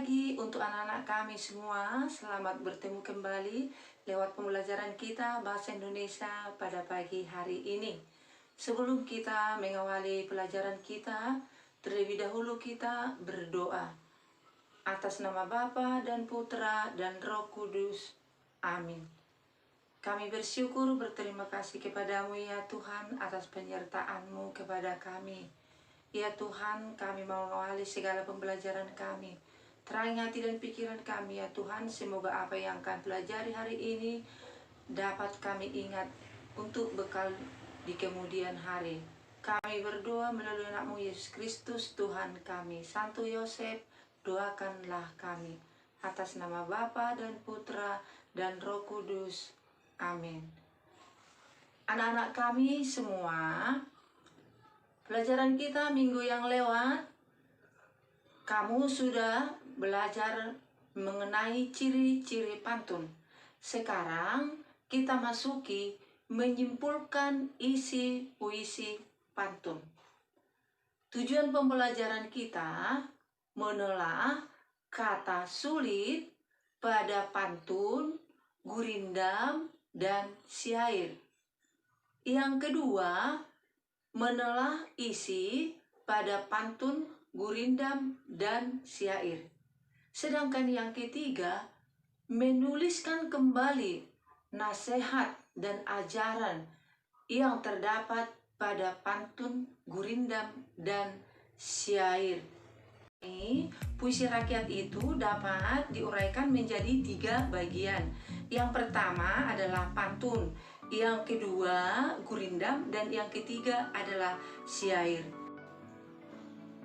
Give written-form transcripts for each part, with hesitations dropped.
pagi untuk anak-anak kami semua. Selamat bertemu kembali lewat pembelajaran kita Bahasa Indonesia pada pagi hari ini. Sebelum kita mengawali pelajaran kita, terlebih dahulu kita berdoa. Atas nama Bapa dan Putra dan Roh Kudus. Amin. Kami bersyukur berterima kasih kepadamu ya Tuhan atas penyertaan-Mu kepada kami. Ya Tuhan, kami mau mengawali segala pembelajaran kami. Terangi hati dan pikiran kami ya Tuhan. Semoga apa yang akan pelajari hari ini dapat kami ingat untuk bekal di kemudian hari. Kami berdoa melalui nama Yesus Kristus Tuhan kami. Santo Yosef, doakanlah kami. Atas nama Bapa dan Putra dan Roh Kudus. Amin. Anak-anak kami semua, pelajaran kita minggu yang lewat, kamu sudah belajar mengenai ciri-ciri pantun. Sekarang kita masuki menyimpulkan isi puisi pantun. Tujuan pembelajaran kita menelaah kata sulit pada pantun, gurindam, dan syair. Yang kedua, menelah isi pada pantun, gurindam, dan syair. Sedangkan yang ketiga, menuliskan kembali nasihat dan ajaran yang terdapat pada pantun, gurindam, dan syair. Puisi rakyat itu dapat diuraikan menjadi 3 bagian. Yang pertama adalah pantun, yang kedua gurindam, dan yang ketiga adalah syair.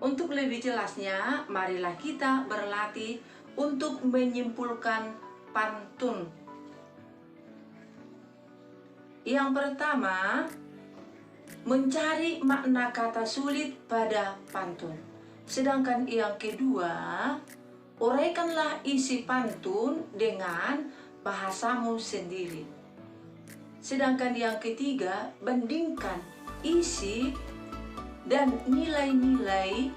Untuk lebih jelasnya, marilah kita berlatih untuk menyimpulkan pantun. Yang pertama, mencari makna kata sulit pada pantun. Sedangkan yang kedua, uraikanlah isi pantun dengan bahasamu sendiri. Sedangkan yang ketiga, bandingkan isi dan nilai-nilai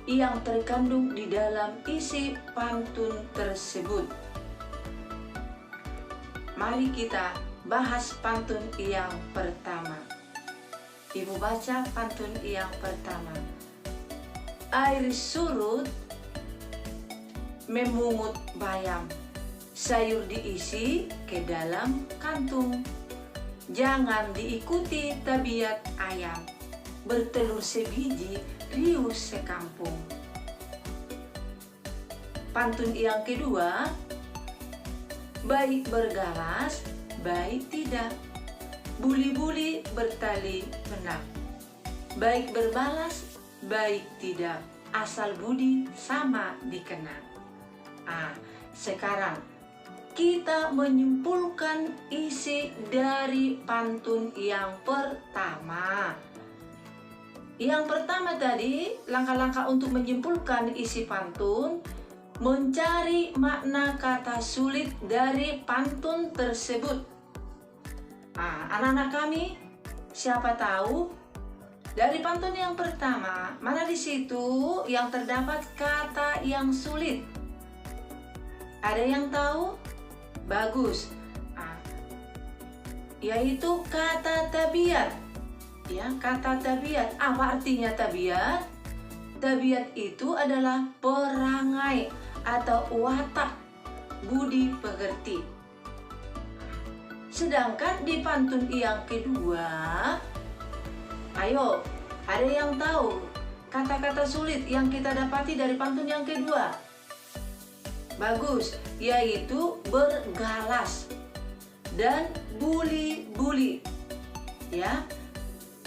yang terkandung di dalam isi pantun tersebut. Mari kita bahas pantun yang pertama. Ibu baca pantun yang pertama. Air surut memungut bayam, sayur diisi ke dalam kantung. Jangan diikuti tabiat ayam, bertelur sebiji, riuh sekampung. Pantun yang kedua, baik bergalas, baik tidak, buli-buli bertali benang, baik berbalas, baik tidak, asal budi sama dikenang. Sekarang kita menyimpulkan isi dari pantun yang pertama. Yang pertama tadi, langkah-langkah untuk menyimpulkan isi pantun, mencari makna kata sulit dari pantun tersebut. Anak-anak kami, siapa tahu dari pantun yang pertama, mana di situ yang terdapat kata yang sulit? Ada yang tahu? Bagus. Yaitu kata tabiat. Ya, kata tabiat. Apa artinya tabiat? Tabiat itu adalah perangai atau watak budi pekerti. Sedangkan di pantun yang kedua, ayo, ada yang tahu kata-kata sulit yang kita dapati dari pantun yang kedua? Bagus, yaitu bergalas dan buli-buli. Ya,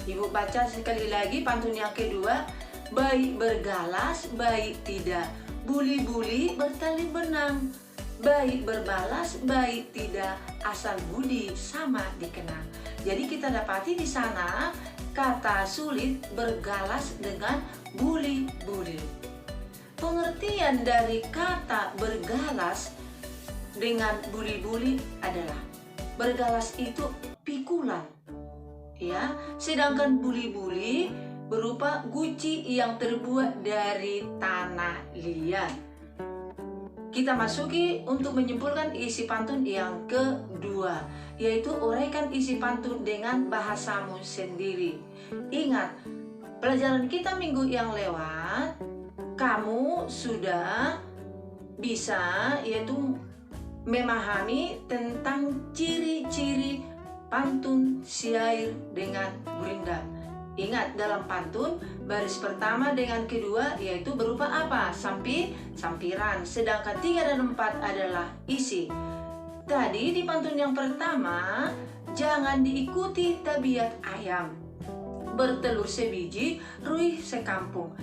Ibu baca sekali lagi pantun yang kedua. Baik bergalas, baik tidak, buli-buli bertali benang, baik berbalas, baik tidak, asal budi sama dikenang. Jadi kita dapati di sana kata sulit bergalas dengan buli-buli. Pengertian dari kata bergalas dengan buli-buli adalah bergalas itu pikulan, ya. Sedangkan buli-buli berupa guci yang terbuat dari tanah liat. Kita masuki untuk menyimpulkan isi pantun yang kedua, yaitu uraikan isi pantun dengan bahasamu sendiri. Ingat, pelajaran kita minggu yang lewat, kamu sudah bisa yaitu memahami tentang ciri-ciri pantun syair dengan gurindam. Ingat, dalam pantun baris pertama dengan kedua yaitu berupa apa? Sampiran. Sedangkan 3 dan 4 adalah isi. Tadi di pantun yang pertama, jangan diikuti tabiat ayam, bertelur sebiji, ruih sekampung.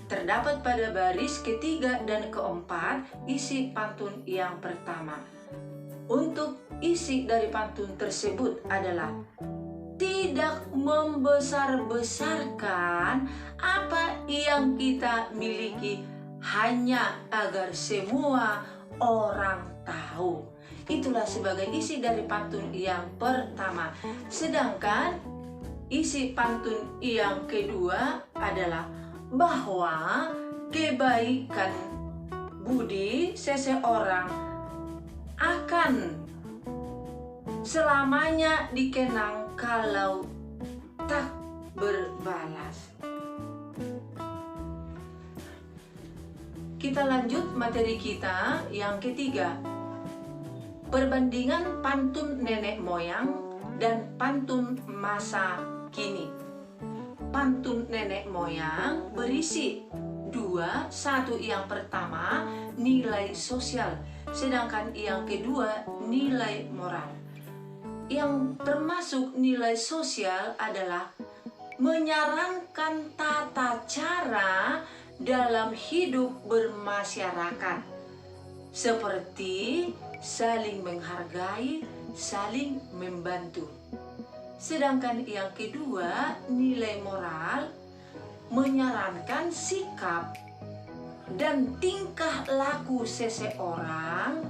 Terdapat pada baris ketiga dan keempat isi pantun yang pertama. Untuk isi dari pantun tersebut adalah tidak membesar-besarkan apa yang kita miliki hanya agar semua orang tahu. Itulah sebagai isi dari pantun yang pertama. Sedangkan isi pantun yang kedua adalah bahwa kebaikan budi seseorang akan selamanya dikenang kalau tak berbalas. Kita lanjut materi kita yang ketiga. Perbandingan pantun nenek moyang dan pantun masa kini. Pantun nenek moyang berisi dua, satu yang pertama nilai sosial, sedangkan yang kedua nilai moral. Yang termasuk nilai sosial adalah menyarankan tata cara dalam hidup bermasyarakat, seperti saling menghargai, saling membantu. Sedangkan yang kedua, nilai moral, menyarankan sikap dan tingkah laku seseorang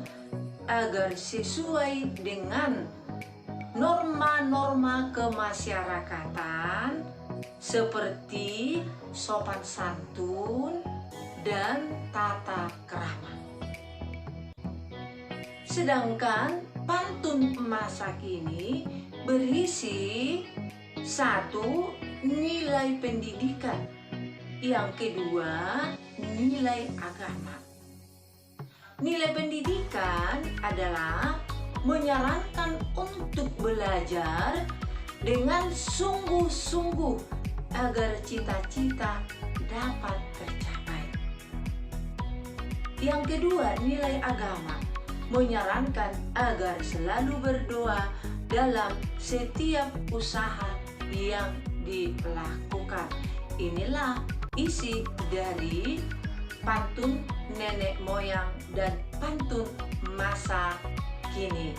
agar sesuai dengan norma-norma kemasyarakatan seperti sopan santun dan tata krama. Sedangkan pantun masa kini berisi satu, nilai pendidikan, yang kedua nilai agama. Nilai pendidikan adalah menyarankan untuk belajar dengan sungguh-sungguh agar cita-cita dapat tercapai. Yang kedua, nilai agama, menyarankan agar selalu berdoa dalam setiap usaha yang dilakukan. Inilah isi dari pantun nenek moyang dan pantun masa kini.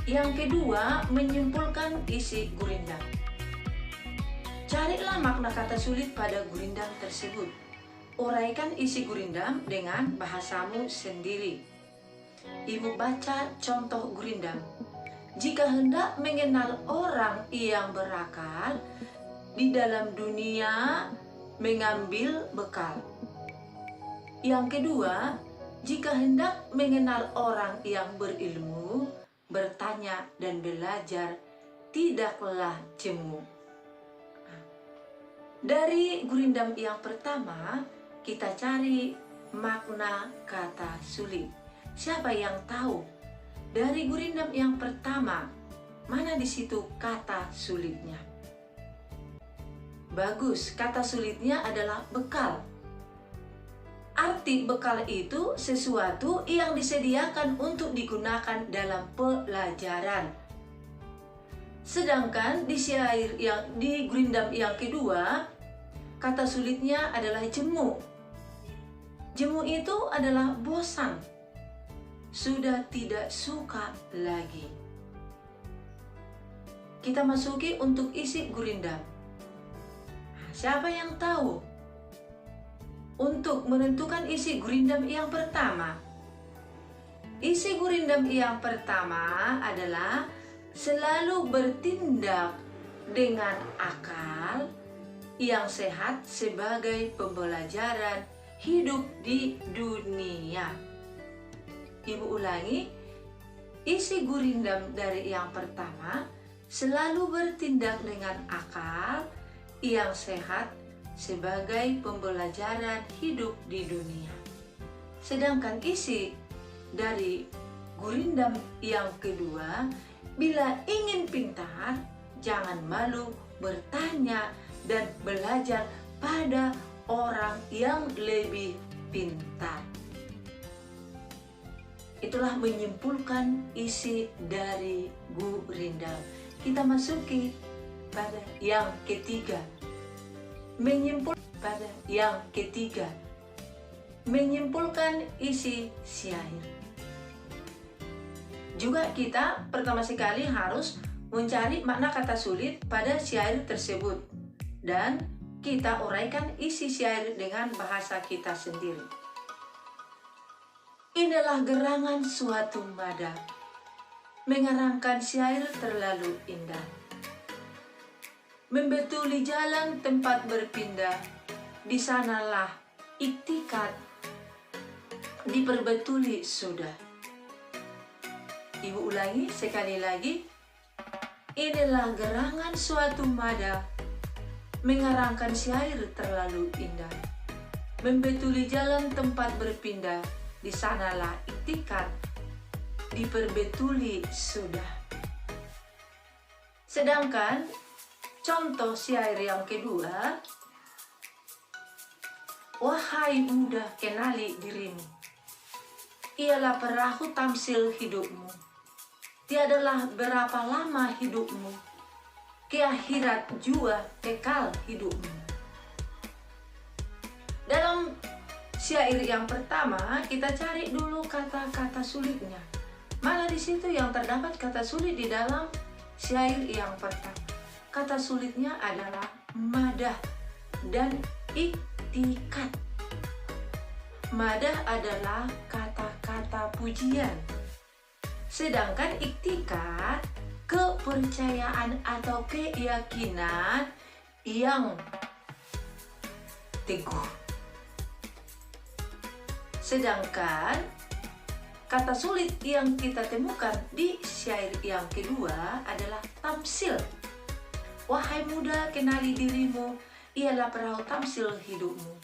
Yang kedua, menyimpulkan isi gurindam. Carilah makna kata sulit pada gurindam tersebut. Uraikan isi gurindam dengan bahasamu sendiri. Ibu baca contoh gurindam. Jika hendak mengenal orang yang berakal, di dalam dunia mengambil bekal. Yang kedua, jika hendak mengenal orang yang berilmu, bertanya dan belajar, tidaklah jemu. Dari gurindam yang pertama, kita cari makna kata sulit. Siapa yang tahu? Dari gurindam yang pertama, mana di situ kata sulitnya? Bagus, kata sulitnya adalah bekal. Arti bekal itu sesuatu yang disediakan untuk digunakan dalam pelajaran. Sedangkan di syair yang di gurindam yang kedua, kata sulitnya adalah jemu. Jemu itu adalah bosan, sudah tidak suka lagi. Kita masuki untuk isi gurindam. Siapa yang tahu? Untuk menentukan isi gurindam yang pertama. Isi gurindam yang pertama adalah selalu bertindak dengan akal yang sehat sebagai pembelajaran hidup di dunia. Ibu ulangi, isi gurindam dari yang pertama selalu bertindak dengan akal yang sehat sebagai pembelajaran hidup di dunia. Sedangkan isi dari gurindam yang kedua, bila ingin pintar, jangan malu bertanya dan belajar pada orang yang lebih pintar. Itulah menyimpulkan isi dari gurindam. Kita masuki pada yang ketiga. Menyimpulkan isi syair. Juga kita pertama sekali harus mencari makna kata sulit pada syair tersebut. Dan kita uraikan isi syair dengan bahasa kita sendiri. Inilah gerangan suatu mada, mengarangkan syair terlalu indah. Membetuli jalan tempat berpindah, di sanalah iktikat diperbetuli sudah. Ibu ulangi sekali lagi. Inilah gerangan suatu mada, mengarangkan syair terlalu indah. Membetuli jalan tempat berpindah, di sanalah iktikat diperbetuli sudah. Sedangkan contoh syair yang kedua, wahai muda kenali dirimu, ialah perahu tamsil hidupmu. Tiadalah berapa lama hidupmu, ke akhirat jua kekal hidupmu. Dalam syair yang pertama, kita cari dulu kata-kata sulitnya. Mana di situ yang terdapat kata sulit di dalam syair yang pertama? Kata sulitnya adalah madah dan iktikat. Madah adalah kata-kata pujian. Sedangkan iktikat, kepercayaan atau keyakinan yang teguh. Sedangkan kata sulit yang kita temukan di syair yang kedua adalah tamsil. Wahai muda kenali dirimu, ialah perahu tamsil hidupmu.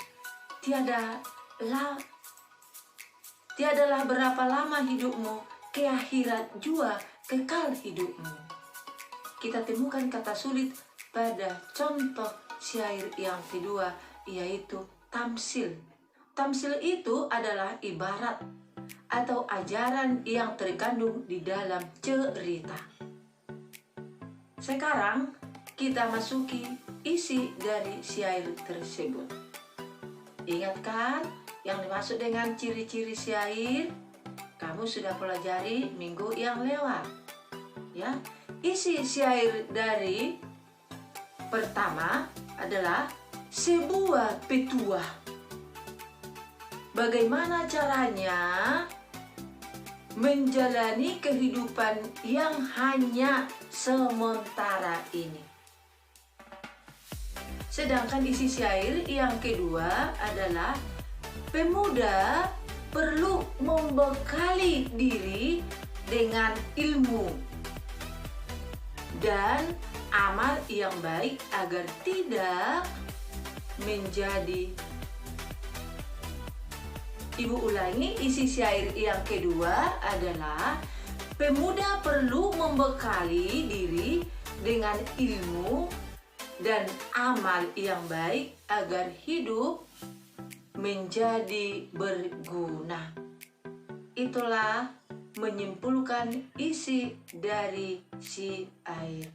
Tiadalah berapa lama hidupmu, ke akhirat jua kekal hidupmu. Kita temukan kata sulit pada contoh syair yang kedua, yaitu tamsil. Tamsil itu adalah ibarat atau ajaran yang terkandung di dalam cerita. Sekarang kita masuki isi dari syair tersebut. Ingatkan yang dimaksud dengan ciri-ciri syair, kamu sudah pelajari minggu yang lewat. Ya, isi syair dari pertama adalah sebuah petuah. Bagaimana caranya menjalani kehidupan yang hanya sementara ini. Sedangkan isi syair yang kedua adalah pemuda perlu membekali diri dengan ilmu dan amal yang baik agar tidak menjadi. Ibu ulangi, isi syair yang kedua adalah pemuda perlu membekali diri dengan ilmu dan amal yang baik agar hidup menjadi berguna. Itulah menyimpulkan isi dari syair.